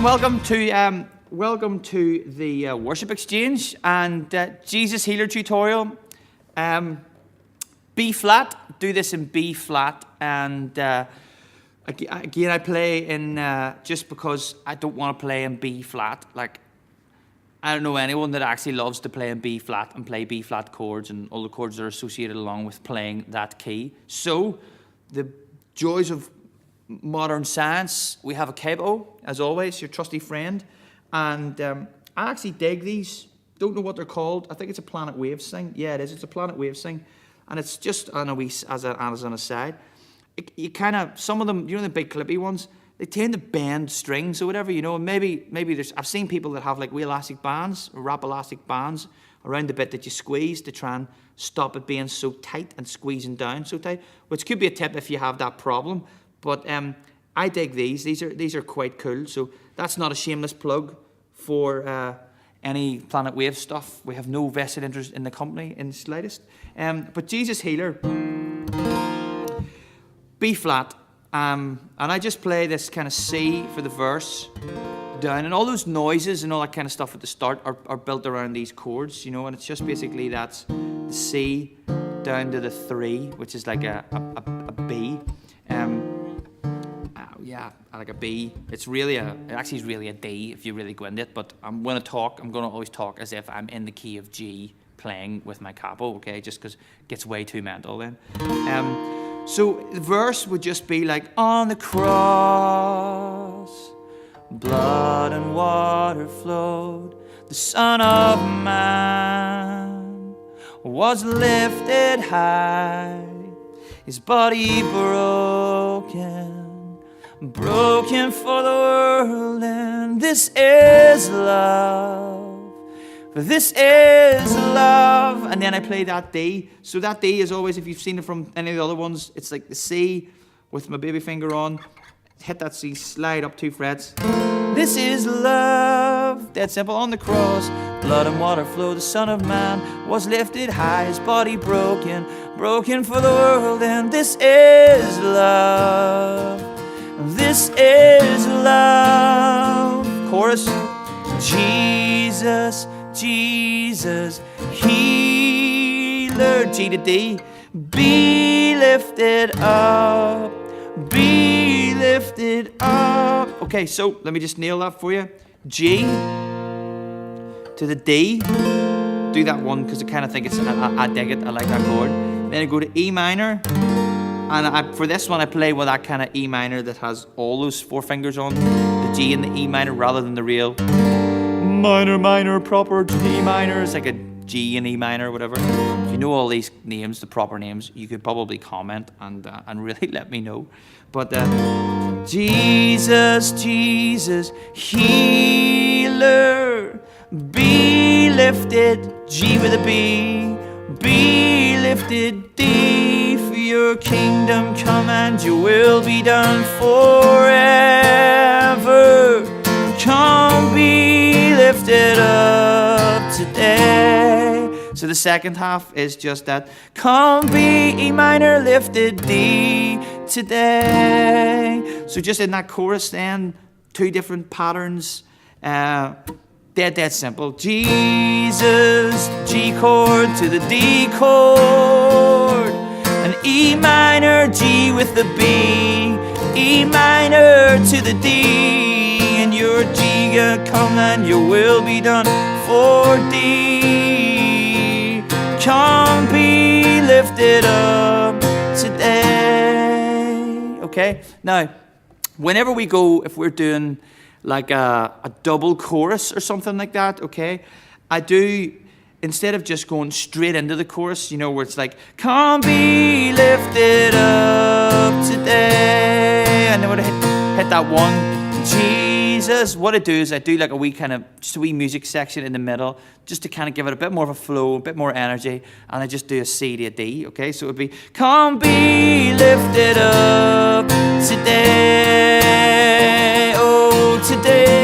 Welcome to the worship exchange and Jesus Healer tutorial. B flat. Do this in B flat, and again I play in just because I don't want to play in B flat. Like, I don't know anyone that actually loves to play in B flat and play B flat chords and all the chords that are associated along with playing that key. So the joys of modern science, we have a capo, as always, your trusty friend, and I actually dig these. Don't know what they're called. I think it's a Planet Waves thing. Yeah, it is. It's a Planet Waves thing, and it's just on a wee as an aside. You kind of, some of them, you know, the big clippy ones, they tend to bend strings or whatever, you know. And maybe there's, I've seen people that have like wee elastic bands or wrap elastic bands around the bit that you squeeze to try and stop it being so tight and squeezing down so tight, which could be a tip if you have that problem. But I dig these. These are quite cool. So that's not a shameless plug for any Planet Wave stuff. We have no vested interest in the company in the slightest. But Jesus Healer, B flat, and I just play this kind of C for the verse down, and all those noises and all that kind of stuff at the start are built around these chords, you know. And it's just basically that's the C down to the 3, which is like a B. Yeah, like a B. It actually is really a D if you really go into it, but I'm going to always talk as if I'm in the key of G playing with my capo, okay, just because it gets way too mental then. So the verse would just be like, on the cross, blood and water flowed, the Son of Man was lifted high, his body broken for the world, and this is love, for this is love. And then I play that D. So that D is always, if you've seen it from any of the other ones, it's like the C with my baby finger on, hit that C, slide up 2 frets. This is love, dead simple. On the cross, blood and water flow, the Son of Man was lifted high, his body broken for the world, and this is love. This is love. Chorus. Jesus, Jesus, healer. G to D. Be lifted up. Be lifted up. Okay, so let me just nail that for you. G to the D. Do that one because I kind of think it's, I dig it. I like that chord. Then I go to E minor. And for this one, I play with that kind of E minor that has all those 4 fingers on, the G and the E minor, rather than the real minor, proper E minor. It's like a G and E minor, whatever. If you know all these names, the proper names, you could probably comment and really let me know. But Jesus, Jesus, healer, be lifted, G with a B, be lifted, D. Your kingdom come and your will be done forever. Come be lifted up today. So the second half is just that. Come be E minor lifted D today. So just in that chorus then, 2 different patterns. Dead simple. Jesus, G chord to the D chord. An E minor, G with the B, E minor to the D, and your G come and your will be done for D. Come be lifted up today. Okay, now, whenever we go, if we're doing like a double chorus or something like that, okay, I do, instead of just going straight into the chorus, you know, where it's like, come be lifted up today, and then when I hit that one, Jesus, what I do is I do like a wee kind of, just a wee music section in the middle, just to kind of give it a bit more of a flow, a bit more energy, and I just do a C to a D, okay? So it would be, come be lifted up today, oh, today.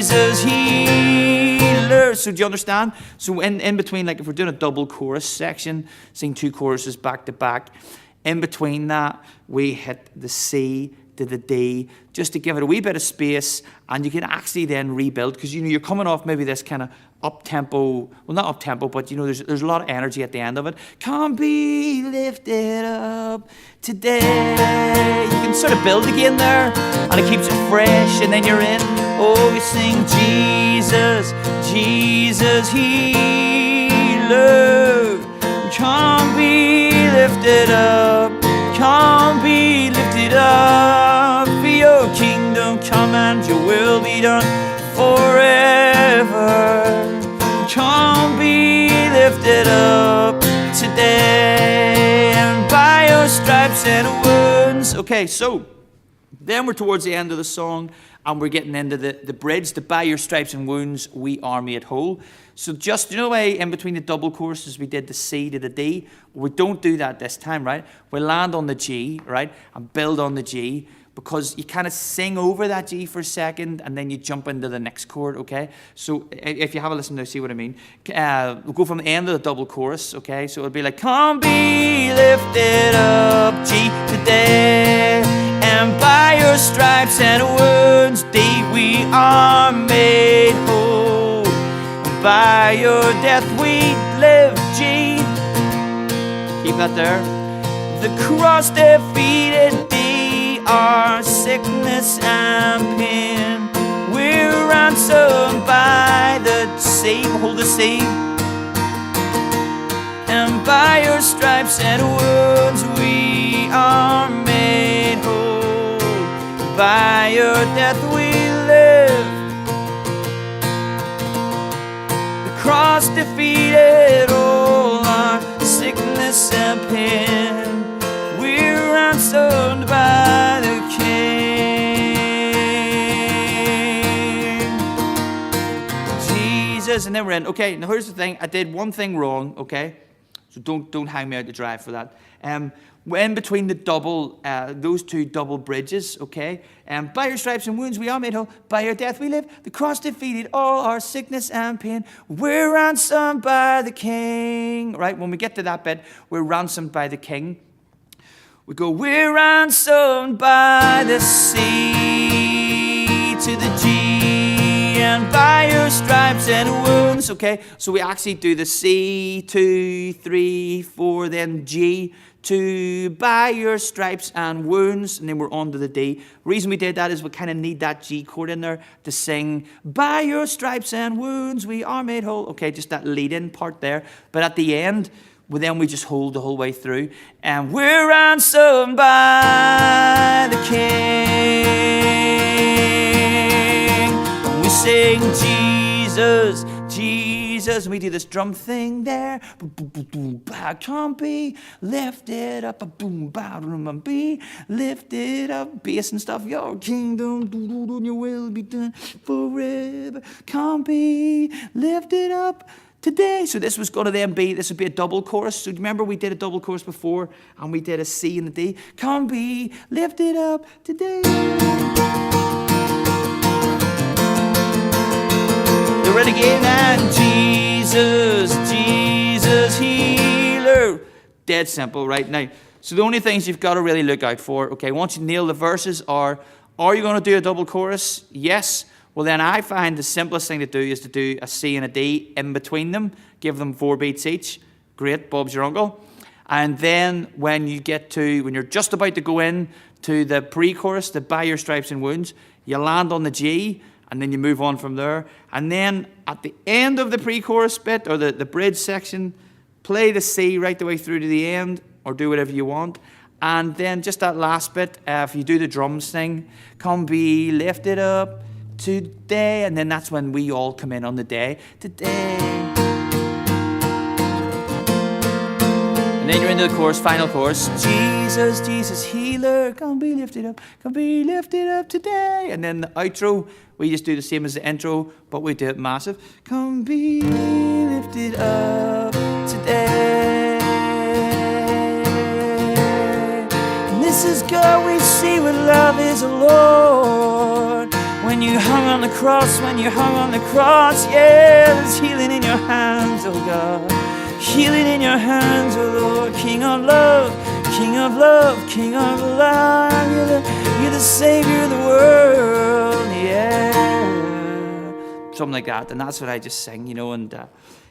Jesus healer. So do you understand? So in between, like if we're doing a double chorus section, sing 2 choruses back to back, In between that, we hit the C to the D, just to give it a wee bit of space, and you can actually then rebuild, because you're coming off maybe this kind of up-tempo, well, not up-tempo, but there's a lot of energy at the end of it. Come be lifted up today. You can sort of build again there, and it keeps it fresh, and then you're in. Oh, we sing Jesus, Jesus healer. Come be lifted up, come be lifted up. For your kingdom come and your will be done forever. Come be lifted up today, and by your stripes and wounds. Okay, so then we're towards the end of the song, and we're getting into the bridge. The by your stripes and wounds we are made whole. So just, the way in between the double choruses we did the C to the D, we don't do that this time, right? We land on the G, right, and build on the G, because you kind of sing over that G for a second, and then you jump into the next chord, okay? So if you have a listen to see what I mean. We'll go from the end of the double chorus, okay? So it'll be like, come be lifted up, G today, and by your stripes and wounds, D, we are made whole. By your death we live, G. Keep that there. The cross defeated D, our sickness and pain. We're ransomed by the C. Hold the C. And by your stripes and wounds we are made whole. By your death we live. Cross defeated all our sickness and pain. We're ransomed by the King, Jesus. And then we're in. Okay, now here's the thing. I did one thing wrong, okay? So don't hang me out to dry for that. In between the double, those two double bridges, okay? By your stripes and wounds we are made whole. By your death we live. The cross defeated all our sickness and pain. We're ransomed by the King. Right? When we get to that bit, we're ransomed by the King. We go, we're ransomed by the C to the G, and by your stripes and wounds. Okay? So we actually do the C, 2, 3, 4, then G. To by your stripes and wounds, and then we're on to the D. Reason we did that is we kind of need that G chord in there to sing by your stripes and wounds we are made whole. Okay, just that lead-in part there. But at the end, we just hold the whole way through, and we're ransomed by the King. We sing Jesus, Jesus, and we do this drum thing there. Can't be lifted up, be lifted up, bass and stuff. Your kingdom, your will be done forever. Can't be lifted up today. So this was going to then be, this would be a double chorus. So remember we did a double chorus before, and we did a C and a D. Can't be lifted up today. It again, and Jesus, Jesus healer. Dead simple right now. So the only things you've got to really look out for, okay, once you nail the verses are you going to do a double chorus? Yes. Well, then I find the simplest thing to do is to do a C and a D in between them. Give them 4 beats each. Great, Bob's your uncle. And then when you're just about to go in to the pre-chorus, the by your stripes and wounds, you land on the G, and then you move on from there. And then at the end of the pre-chorus bit, or the bridge section, play the C right the way through to the end, or do whatever you want. And then just that last bit, if you do the drums thing, come be lifted up today. And then that's when we all come in on the day. Today. And then you're into the chorus, final chorus. Jesus, Jesus healer, come be lifted up today. And then the outro, we just do the same as the intro, but we do it massive. Come be lifted up today. And this is God, we see what love is, Lord. When you hung on the cross, yeah, there's healing in your hands, oh God. Healing in your hands, oh Lord, King of love, King of love, King of love, you're the Savior of the world, yeah. Something like that, and that's what I just sing, you know. And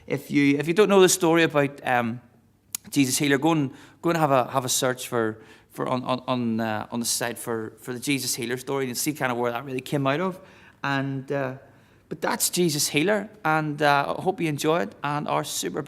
if you don't know the story about Jesus Healer, go and have a search for on the site for the Jesus Healer story, and see kind of where that really came out of. And but that's Jesus Healer, and I hope you enjoy it and are super